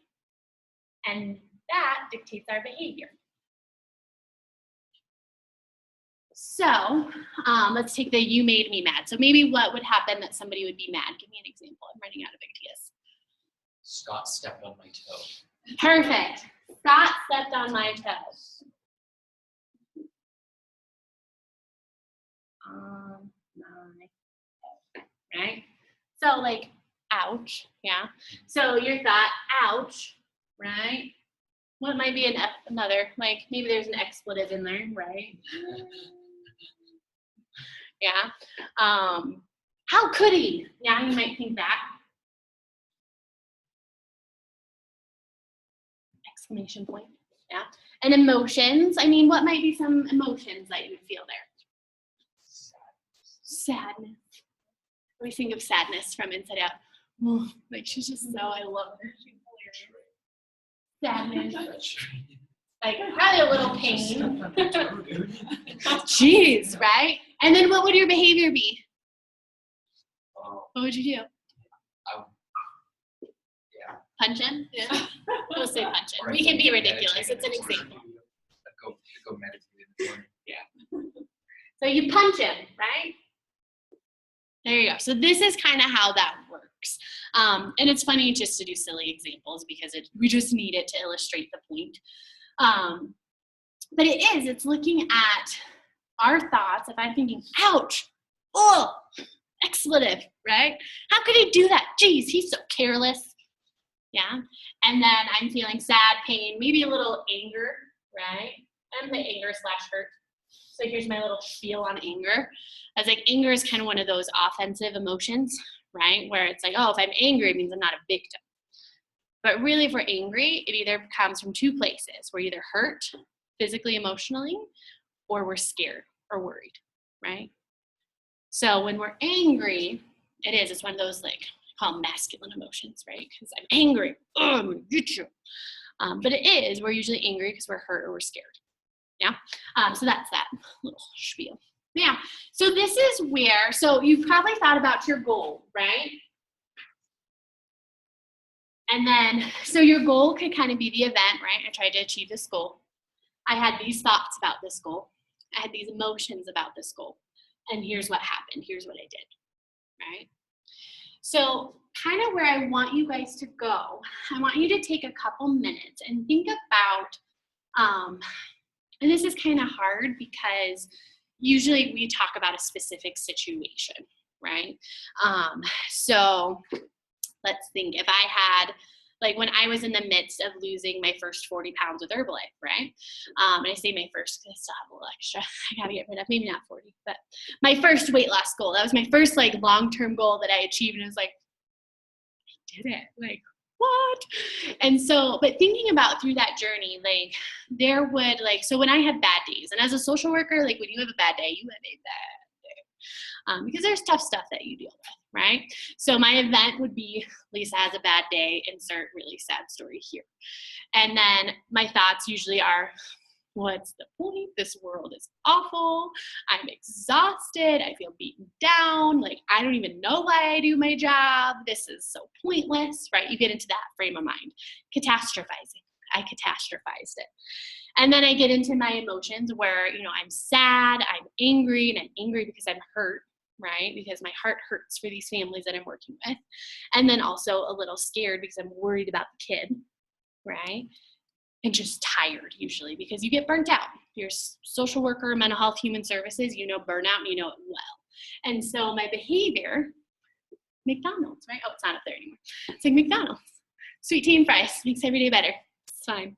And that dictates our behavior. So let's take the you made me mad. So maybe what would happen that somebody would be mad? Give me an example. I'm running out of ideas. Scott stepped on my toe. Perfect. Scott stepped on my toe. Right? So like, ouch, yeah. So your thought, ouch, right? What might be another, like maybe there's an expletive in there, right? Yeah. How could he? Yeah, you might think that. Exclamation point, yeah. And emotions, I mean, what might be some emotions that you would feel there? Sadness. We think of sadness from Inside Out. Oh, like she's just so, I love her. She's hilarious. Sadness. Like probably a little pain. Jeez, right? And then what would your behavior be? What would you do? Punch him? Yeah. We'll say punch him. We can be ridiculous. It's an example. Go meditate in the morning. Yeah. So you punch him, right? There you go. So this is kind of how that works. And it's funny just to do silly examples because we just need it to illustrate the point. But it's looking at our thoughts. If I'm thinking, ouch, oh, expletive, right? How could he do that? Geez, he's so careless. Yeah. And then I'm feeling sad, pain, maybe a little anger, right? And the anger / hurt. So here's my little spiel on anger. I was like, anger is kind of one of those offensive emotions, right? Where it's like, oh, if I'm angry, it means I'm not a victim. But really, if we're angry, it either comes from two places. We're either hurt, physically, emotionally, or we're scared or worried, right? So when we're angry, it's one of those, like, I call them masculine emotions, right? Because I'm angry. Oh, I'm going to get you. But we're usually angry because we're hurt or we're scared. Yeah, so that's that little spiel. Yeah, so this is where, so you've probably thought about your goal, right? And then, so your goal could kind of be the event, right? I tried to achieve this goal. I had these thoughts about this goal. I had these emotions about this goal. And here's what happened. Here's what I did, right? So kind of where I want you guys to go, I want you to take a couple minutes and think about, and this is kind of hard because usually we talk about a specific situation, right? So let's think if I had, like when I was in the midst of losing my first 40 pounds with Herbalife, right? And I say my first because I still have a little extra I gotta get rid of, maybe not 40, but my first weight loss goal. That was my first like long-term goal that I achieved. And it was like, I did it. Like, what? And so, but thinking about through that journey, like there would like, so when I had bad days, and as a social worker, like when you have a bad day, you have a bad day. Because there's tough stuff that you deal with, right? So my event would be Lisa has a bad day, insert really sad story here. And then my thoughts usually are, what's the point? This world is awful. I'm exhausted. I feel beaten down. Like, I don't even know why I do my job. This is so pointless, right? You get into that frame of mind. Catastrophizing. I catastrophized it. And then I get into my emotions where, you know, I'm sad, I'm angry, and I'm angry because I'm hurt, right? Because my heart hurts for these families that I'm working with. And then also a little scared because I'm worried about the kid, right? And just tired usually because you get burnt out. You're a social worker, mental health, human services, you know burnout and you know it well. And so my behavior, McDonald's, right? Oh, it's not up there anymore. It's like McDonald's. Sweet tea and fries makes every day better. It's fine,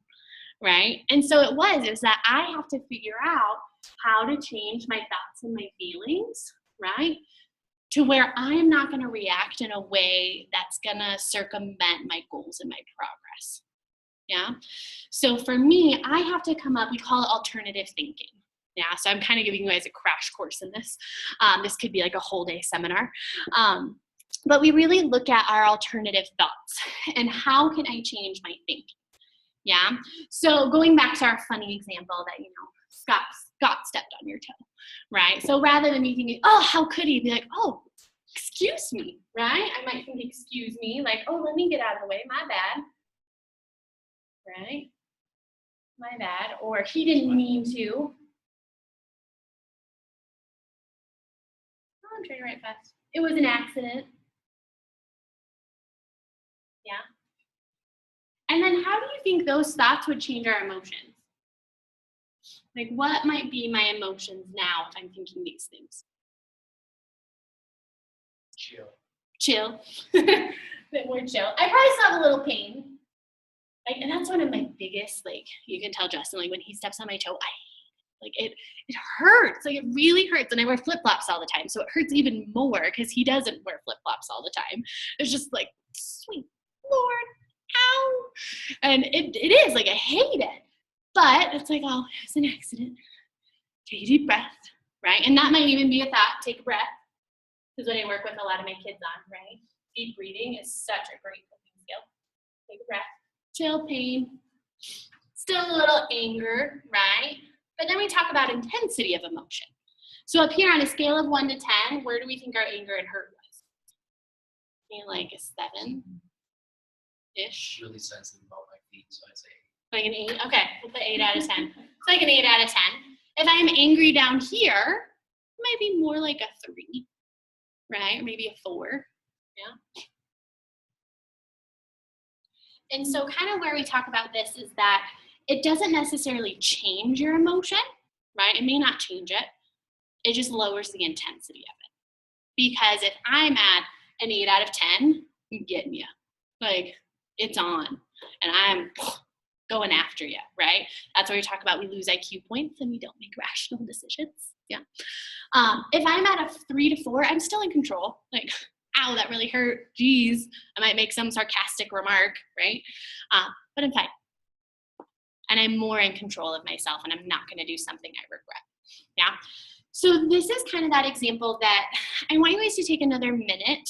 right? And so it was that I have to figure out how to change my thoughts and my feelings, right? To where I'm not going to react in a way that's going to circumvent my goals and my progress. Yeah. So for me, I have to come up, we call it alternative thinking. Yeah. So I'm kind of giving you guys a crash course in this. This could be like a whole day seminar. But we really look at our alternative thoughts and how can I change my thinking? Yeah. So going back to our funny example that, you know, Scott stepped on your toe, right? So rather than me thinking, oh, how could he? Be like, oh, excuse me, right? I might think, excuse me, like, oh, let me get out of the way, my bad. Right? My bad. Or he didn't mean to. Oh, I'm trying to write fast. It was an accident. Yeah. And then how do you think those thoughts would change our emotions? Like what might be my emotions now if I'm thinking these things? Chill. Bit more chill. I probably still have a little pain. Like, and that's one of my biggest, like, you can tell Justin, like, when he steps on my toe, it hurts. Like, it really hurts. And I wear flip-flops all the time, so it hurts even more because he doesn't wear flip-flops all the time. It's just like, sweet Lord, ow. And it is, like, I hate it. But it's like, oh, it was an accident. Take a deep breath, right? And that might even be a thought, take a breath. Because when I work with a lot of my kids on, right? Deep breathing is such a great coping skill. Take a breath. Chill, pain, still a little anger, right? But then we talk about intensity of emotion. So up here on a scale of 1 to 10, where do we think our anger and hurt was? Maybe like a 7-ish. Really sensitive about my feet, so I'd say Like an 8? Okay, we'll put 8 out of 10. It's like an 8 out of 10. If I'm angry down here, it might be more like a 3, right? Or maybe a 4, yeah? And so kind of where we talk about this is that it doesn't necessarily change your emotion, right? It may not change it. It just lowers the intensity of it. Because if I'm at an 8 out of 10, I'm getting you. Like, it's on. And I'm going after you, right? That's where we talk about we lose IQ points and we don't make rational decisions. Yeah. If I'm at a 3 to 4, I'm still in control. Like, ow, that really hurt. Geez, I might make some sarcastic remark, right? But I'm fine. And I'm more in control of myself and I'm not going to do something I regret. Yeah. So this is kind of that example that I want you guys to take another minute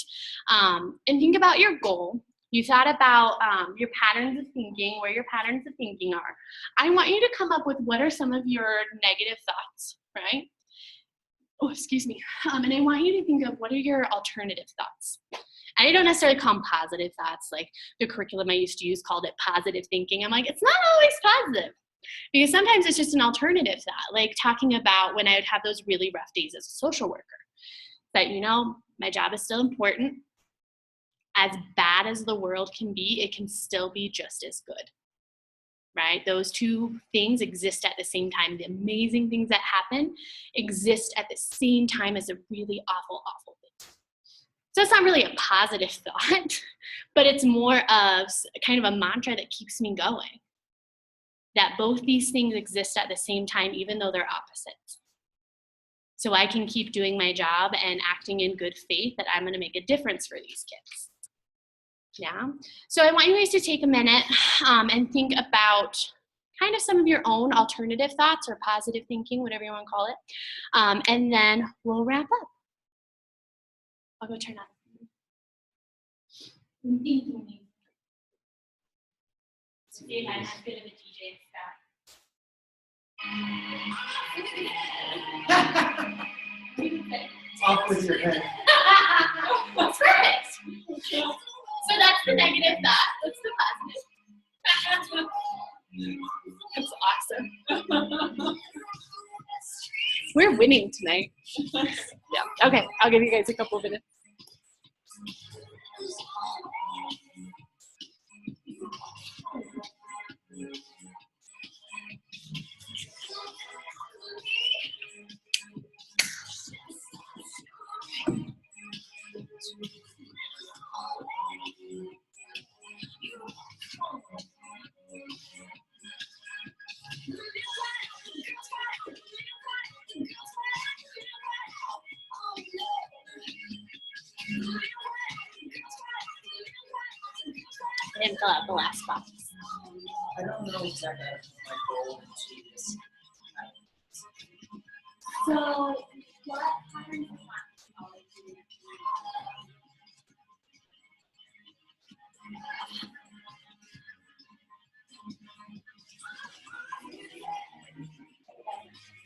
and think about your goal. You thought about your patterns of thinking, where your patterns of thinking are. I want you to come up with what are some of your negative thoughts, right? Oh, excuse me. And I want you to think of what are your alternative thoughts. I don't necessarily call them positive thoughts. Like the curriculum I used to use called it positive thinking. I'm like, it's not always positive. Because sometimes it's just an alternative thought, like talking about when I would have those really rough days as a social worker. That, you know, my job is still important. As bad as the world can be, it can still be just as good, right? Those two things exist at the same time. The amazing things that happen exist at the same time as a really awful, awful thing. So it's not really a positive thought, but it's more of kind of a mantra that keeps me going. That both these things exist at the same time, even though they're opposites. So I can keep doing my job and acting in good faith that I'm going to make a difference for these kids. Yeah. So I want you guys to take a minute and think about kind of some of your own alternative thoughts or positive thinking, whatever you want to call it. And then we'll wrap up. I'll go turn on. I'm thinking. See if I'm as good of a DJ as Scott. It's off with your head. That's perfect. So that's the negative thought. What's the positive? That's awesome. We're winning tonight. Yeah. Okay, I'll give you guys a couple of minutes. I didn't fill out the last box. I don't know exactly my goal into this. So, what patterns of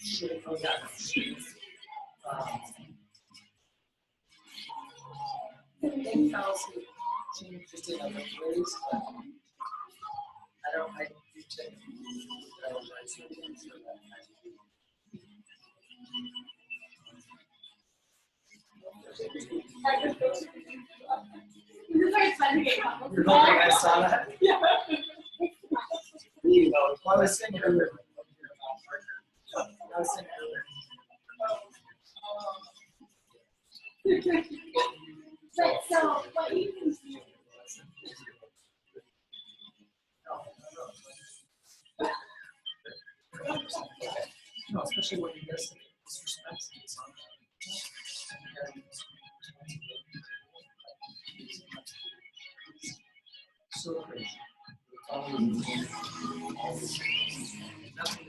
Should oh yeah. I think Kelsey just did like a phrase, but I don't. I do take. You're hoping I saw that? Yeah. You know, I was thinking earlier. I was thinking earlier. Right, so what you can see. No, especially when you guys disrespect someone. So crazy. Nothing.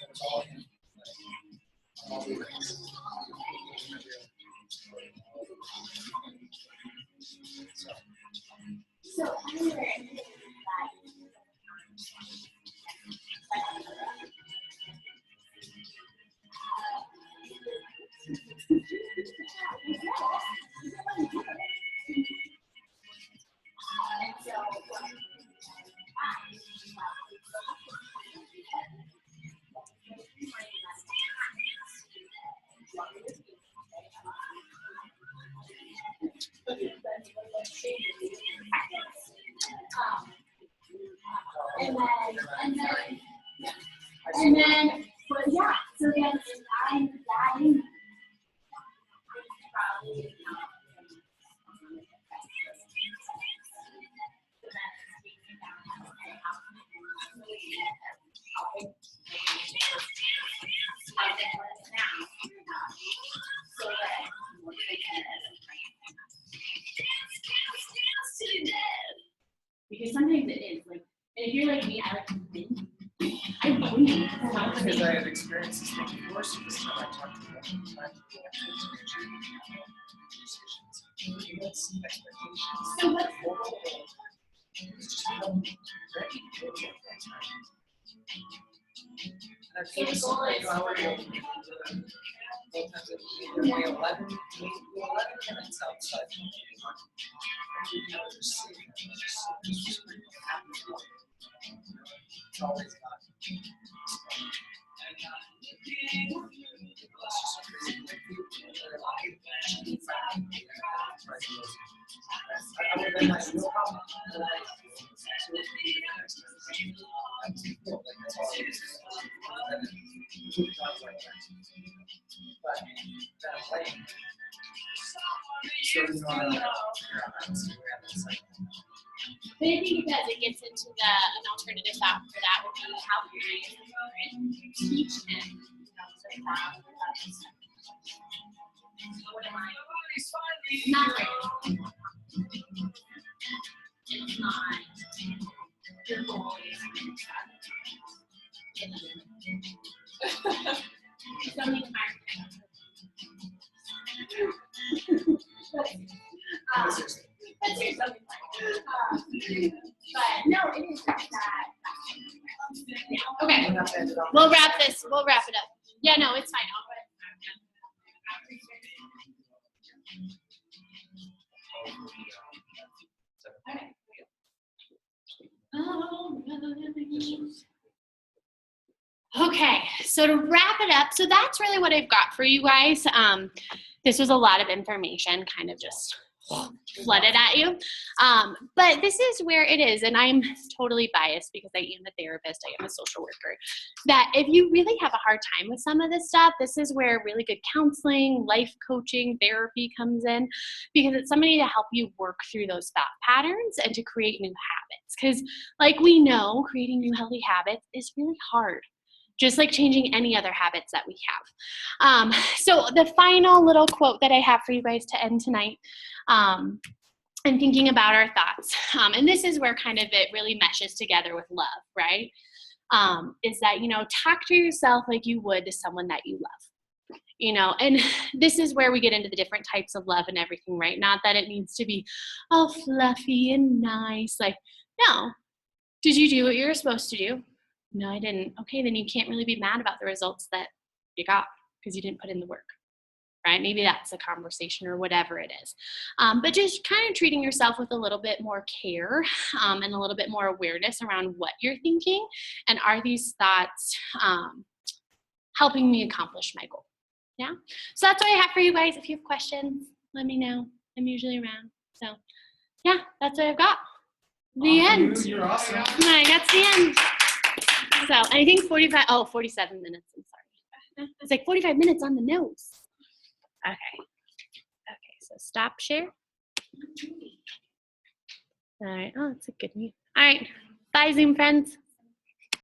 It's all him. All the rings. So and then, but yeah, so then I'm dying. Because sometimes it is like, and if you're like me, I like to win. I win. Because I have experienced this thing before, so this time I talked to them. That's expectations. So what's It's just ready to work that time. And I feel the just goal like is how are you for able to do that? Sometimes it's either way 11 minutes outside. It's always not. But I think because it gets into an alternative thought for that would be how parents teach and what am I? Not right. It's not your goal is so many times. Let's hear something but no, it is that. Yeah. Okay. We'll wrap it up. Yeah, no, it's fine. I'll Okay, so to wrap it up, so that's really what I've got for you guys. This was a lot of information, kind of just flooded at you. But this is where it is, and I'm totally biased because I am a therapist, I am a social worker, that if you really have a hard time with some of this stuff, this is where really good counseling, life coaching, therapy comes in, because it's somebody to help you work through those thought patterns and to create new habits. Because like we know, creating new healthy habits is really hard, just like changing any other habits that we have. So the final little quote that I have for you guys to end tonight, and thinking about our thoughts, and this is where kind of it really meshes together with love, right? Is that, talk to yourself like you would to someone that you love. And this is where we get into the different types of love and everything, right? Not that it needs to be all fluffy and nice. Like, no. Did you do what you were supposed to do? No, I didn't. Okay, then you can't really be mad about the results that you got because you didn't put in the work, right? Maybe that's a conversation or whatever it is. But just kind of treating yourself with a little bit more care and a little bit more awareness around what you're thinking. And are these thoughts helping me accomplish my goal? Yeah. So that's what I have for you guys. If you have questions, let me know. I'm usually around. So yeah, that's what I've got. The end. You're awesome. All right, that's the end. So I think 47 minutes. I'm sorry. It's like 45 minutes on the nose. Okay. Okay, so stop share. All right. Oh, that's a good mute. All right. Bye, Zoom friends.